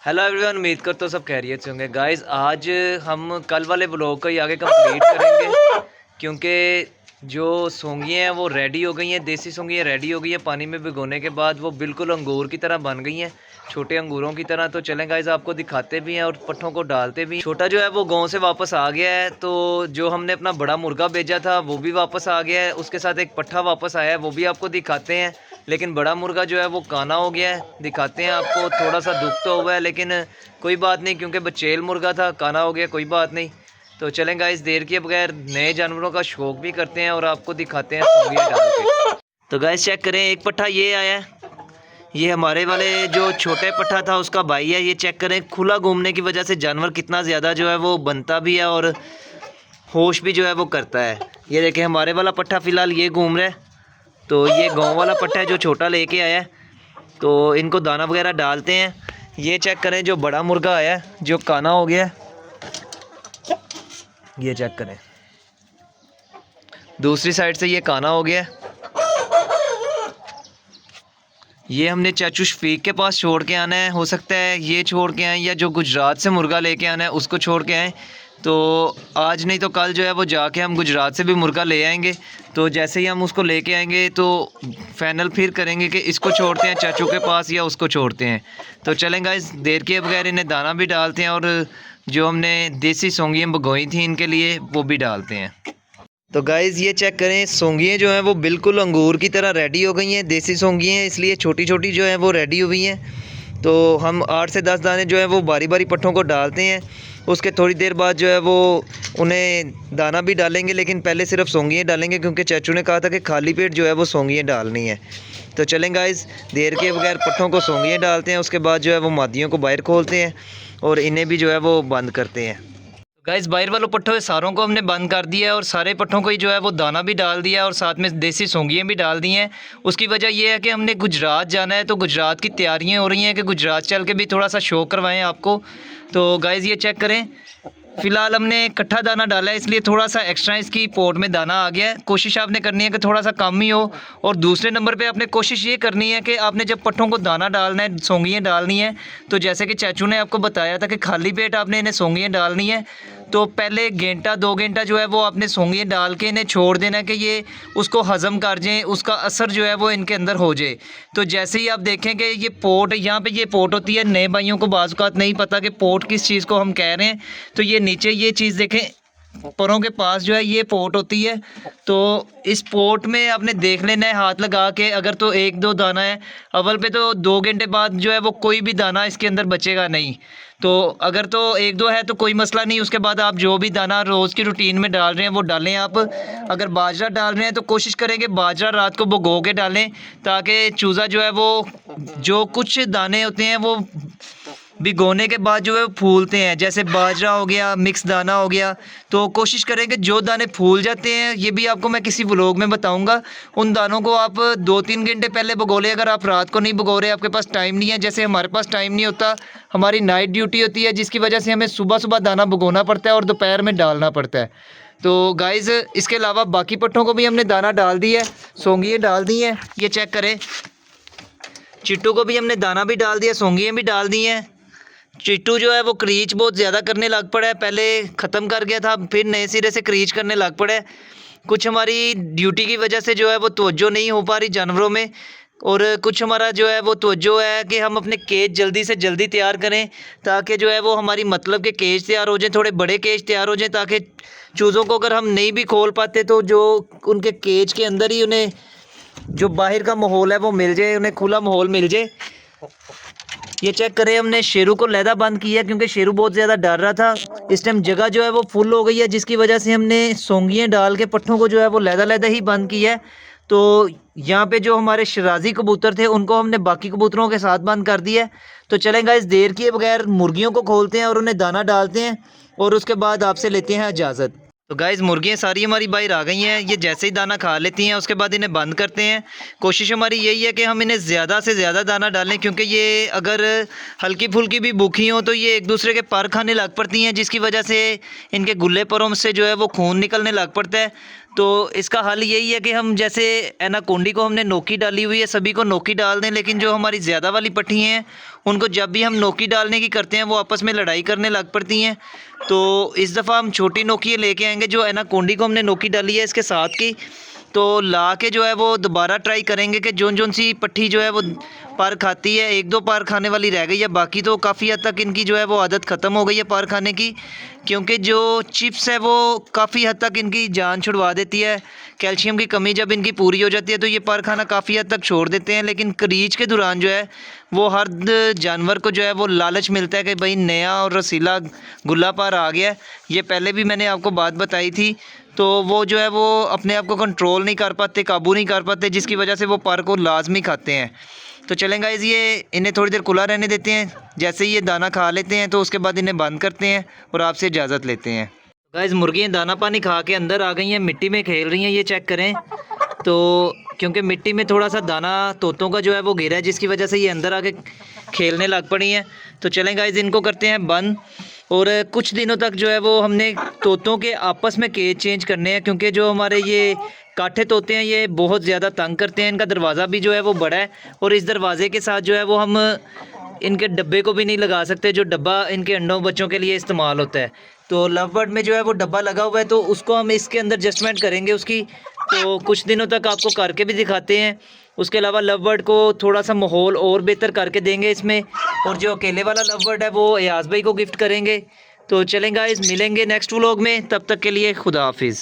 Hello everyone, उम्मीद करता हूँ सब खैरियत से होंगे। गाइस आज हम कल वाले ब्लॉग को ही आगे कंप्लीट करेंगे क्योंकि जो सोंगियाँ हैं वो रेडी हो गई हैं। देसी सोंगियाँ रेडी हो गई हैं पानी में भिगोने के बाद, वो बिल्कुल अंगूर की तरह बन गई हैं, छोटे अंगूरों की तरह। तो चलें गाइस, आपको दिखाते भी हैं और पट्ठों को डालते भी। छोटा जो है वो गाँव से वापस आ गया है, तो जो हमने अपना बड़ा मुर्गा भेजा था वो भी वापस आ गया है, उसके साथ एक पट्ठा वापस आया है, वो भी आपको दिखाते हैं। लेकिन बड़ा मुर्गा जो है वो काना हो गया है, दिखाते हैं आपको। थोड़ा सा दुख तो हुआ है लेकिन कोई बात नहीं, क्योंकि बचेल मुर्गा था, काना हो गया, कोई बात नहीं। तो चलें गाइस, देर किए बगैर नए जानवरों का शौक भी करते हैं और आपको दिखाते हैं सोंगियाँ डाल के। तो गाइस चेक करें, एक पट्ठा ये आया है, ये हमारे वाले जो छोटे पट्ठा था उसका भाई है। ये चेक करें, खुला घूमने की वजह से जानवर कितना ज़्यादा जो है वो बनता भी है और होश भी जो है वो करता है। ये देखें, हमारे वाला पट्ठा फ़िलहाल ये घूम रहा है, तो ये गाँव वाला पट्ठा है जो छोटा लेके आया है। तो इनको दाना वगैरह डालते हैं। ये चेक करें, जो बड़ा मुर्गा आया है जो काना हो गया है, ये चेक करें, दूसरी साइड से ये काना हो गया है। ये हमने चाचू शफीक के पास छोड़ के आना है, हो सकता है ये छोड़ के आए या जो गुजरात से मुर्गा लेके आना है उसको छोड़ के आए। तो आज नहीं तो कल जो है वो जाके हम गुजरात से भी मुर्गा ले आएंगे। तो जैसे ही हम उसको लेके आएंगे तो फाइनल फिर करेंगे कि इसको छोड़ते हैं चाचू के पास या उसको छोड़ते हैं। तो चलें गाइस, देर के बगैर इन्हें दाना भी डालते हैं और जो हमने देसी सोंगियाँ भगोई थी इनके लिए वो भी डालते हैं। तो गाइज़ ये चेक करें, सोंगियाँ जो हैं वो बिल्कुल अंगूर की तरह रेडी हो गई हैं। देसी सोंगियाँ हैं इसलिए छोटी छोटी जो हैं वो रेडी हुई हैं। तो हम 8 से 10 दाने जो है वो बारी बारी पट्ठों को डालते हैं। उसके थोड़ी देर बाद जो है वो उन्हें दाना भी डालेंगे, लेकिन पहले सिर्फ सोंगियाँ डालेंगे क्योंकि चाचू ने कहा था कि खाली पेट जो है वो सोंगियाँ डालनी है। तो चलें गाइज़, देर के बगैर पट्ठों को सोंगियाँ डालते हैं, उसके बाद जो है वो मादियों को बाहर खोलते हैं और इन्हें भी जो है वो बंद करते हैं। गाइस बाहर वालों पट्ठों सारों को हमने बंद कर दिया है और सारे पट्ठों को ही जो है वो दाना भी डाल दिया है और साथ में देसी सोंगियाँ भी डाल दी हैं। उसकी वजह यह है कि हमने गुजरात जाना है, तो गुजरात की तैयारियां हो रही हैं कि गुजरात चल के भी थोड़ा सा शो करवाएं आपको। तो गाइस ये चेक करें, फ़िलहाल हमने इकट्ठा दाना डाला है इसलिए थोड़ा सा एक्स्ट्रा इसकी पोट में दाना आ गया है। कोशिश आपने करनी है कि थोड़ा सा कम ही हो। और दूसरे नंबर पे आपने कोशिश ये करनी है कि आपने जब पट्ठों को दाना डालना है, सोंगियाँ डालनी है, तो जैसे कि चाचू ने आपको बताया था कि खाली पेट आपने इन्हें सोंगियाँ डालनी है। तो पहले 1 घंटा 2 घंटा जो है वो आपने सोंगियाँ डाल के इन्हें छोड़ देना है कि ये उसको हज़म कर जाएँ, उसका असर जो है वो इनके अंदर हो जाए। तो जैसे ही आप देखें कि ये पोट, यहाँ पे ये पोट होती है, नए भाइयों को बाज़ औक़ात नहीं पता कि पोट किस चीज़ को हम कह रहे हैं। तो ये नीचे ये चीज़ देखें, परों के पास जो है ये पोट होती है। तो इस पोट में आपने देख लेना है हाथ लगा के, अगर तो 1-2 दाना है अव्वल पे तो 2 घंटे बाद जो है वो कोई भी दाना इसके अंदर बचेगा नहीं। तो अगर तो 1-2 है तो कोई मसला नहीं, उसके बाद आप जो भी दाना रोज़ की रूटीन में डाल रहे हैं वो डालें आप। अगर बाजरा डाल रहे हैं तो कोशिश करें कि बाजरा रात को भिगो के डालें, ताकि चूज़ा जो है वो, जो कुछ दाने होते हैं वो भिगोने के बाद जो है वो फूलते हैं, जैसे बाजरा हो गया, मिक्स दाना हो गया। तो कोशिश करें कि जो दाने फूल जाते हैं, ये भी आपको मैं किसी व्लॉग में बताऊंगा, उन दानों को आप 2-3 घंटे पहले भिगो लें। अगर आप रात को नहीं भिगो रहे, आपके पास टाइम नहीं है, जैसे हमारे पास टाइम नहीं होता, हमारी नाइट ड्यूटी होती है, जिसकी वजह से हमें सुबह सुबह दाना भिगोना पड़ता है और दोपहर में डालना पड़ता है। तो गाइज़ इसके अलावा बाकी पट्ठों को भी हमने दाना डाल दी है, सोंगियाँ डाल दी हैं। ये चेक करें, चिट्टू को भी हमने दाना भी डाल दिया, सोंगियाँ भी डाल दी हैं। चिट्टू जो है वो क्रीच बहुत ज़्यादा करने लग पड़ा है, पहले ख़त्म कर गया था, फिर नए सिरे से क्रीच करने लग पड़ा है। कुछ हमारी ड्यूटी की वजह से जो है वो तवज्जो नहीं हो पा रही जानवरों में, और कुछ हमारा जो है वो तवज्जो है कि हम अपने केज जल्दी से जल्दी तैयार करें, ताकि जो है वो हमारी मतलब के केज तैयार हो जाएँ, थोड़े बड़े केज तैयार हो जाएँ, ताकि चूज़ों को अगर हम नहीं भी खोल पाते तो जो उनके केज के अंदर ही उन्हें जो बाहर का माहौल है वो मिल जाए, उन्हें खुला माहौल मिल जाए। ये चेक करें, हमने शेरू को लैदा बंद किया क्योंकि शेरू बहुत ज़्यादा डर रहा था। इस टाइम जगह जो है वो फुल हो गई है, जिसकी वजह से हमने सोंगियाँ डाल के पट्ठों को जो है वो लैदा ही बंद किया है। तो यहाँ पे जो हमारे शराजी कबूतर थे उनको हमने बाकी कबूतरों के साथ बंद कर दिया है। तो चलेंगे, इस देर किए बगैर मुर्गियों को खोलते हैं और उन्हें दाना डालते हैं और उसके बाद आपसे लेते हैं इजाज़त। तो गाइस मुर्गियाँ सारी हमारी बाहर आ गई हैं, ये जैसे ही दाना खा लेती हैं उसके बाद इन्हें बंद करते हैं। कोशिश हमारी यही है कि हम इन्हें ज़्यादा से ज़्यादा दाना डालें, क्योंकि ये अगर हल्की फुल्की भी भूखी हों तो ये एक दूसरे के पर खाने लग पड़ती हैं, जिसकी वजह से इनके गुल्ले परों से जो है वो खून निकलने लग पड़ता है। तो इसका हल यही है कि हम जैसे एनाकोंडी को हमने नोकी डाली हुई है, सभी को नोकी डाल दें, लेकिन जो हमारी ज़्यादा वाली पट्टी हैं उनको जब भी हम नोकी डालने की करते हैं वो आपस में लड़ाई करने लग पड़ती हैं। तो इस दफ़ा हम छोटी नोकी लेके आएंगे, जो एनाकोंडी को हमने नोकी डाली है इसके साथ की, तो ला के जो है वो दोबारा ट्राई करेंगे कि जोन सी पट्टी जो है वो पार खाती है। एक दो पार खाने वाली रह गई है, बाकी तो काफ़ी हद तक इनकी जो है वो आदत ख़त्म हो गई है पार खाने की, क्योंकि जो चिप्स है वो काफ़ी हद तक इनकी जान छुड़वा देती है। कैल्शियम की कमी जब इनकी पूरी हो जाती है तो ये पार खाना काफ़ी हद तक छोड़ देते हैं। लेकिन क्रीच के दौरान जो है वो हर जानवर को जो है वो लालच मिलता है कि भाई नया और रसीला गुल्ला पार आ गया है। ये पहले भी मैंने आपको बात बताई थी। तो वो जो है वो अपने आप को कंट्रोल नहीं कर पाते, काबू नहीं कर पाते, जिसकी वजह से वो पार को लाजमी खाते हैं। तो चलें गाइस, ये इन्हें थोड़ी देर खुला रहने देते हैं। जैसे ही ये दाना खा लेते हैं तो उसके बाद इन्हें बंद करते हैं और आपसे इजाज़त लेते हैं। गाइस, मुर्गियाँ दाना पानी खा के अंदर आ गई हैं, मिट्टी में खेल रही हैं, ये चेक करें। तो क्योंकि मिट्टी में थोड़ा सा दाना तोतों का जो है वो गिरा है, जिसकी वजह से ये अंदर आके खेलने लग पड़ी हैं। तो चलें गाइस, इनको करते हैं बंद। और कुछ दिनों तक जो है वो हमने तोतों के आपस में केज चेंज करने हैं, क्योंकि जो हमारे ये काठे तोते हैं ये बहुत ज़्यादा तंग करते हैं। इनका दरवाज़ा भी जो है वो बड़ा है और इस दरवाज़े के साथ जो है वो हम इनके डब्बे को भी नहीं लगा सकते, जो डब्बा इनके अंडों बच्चों के लिए इस्तेमाल होता है। तो लव बर्ड में जो है वो डब्बा लगा हुआ है, तो उसको हम इसके अंदर एडजस्टमेंट करेंगे उसकी। तो कुछ दिनों तक आपको करके भी दिखाते हैं। उसके अलावा लव बर्ड को थोड़ा सा माहौल और बेहतर करके देंगे इसमें, और जो अकेले वाला लव बर्ड है वो एयाज भाई को गिफ्ट करेंगे। तो चलें गाइस, मिलेंगे नेक्स्ट व्लॉग में, तब तक के लिए खुदा हाफिज़।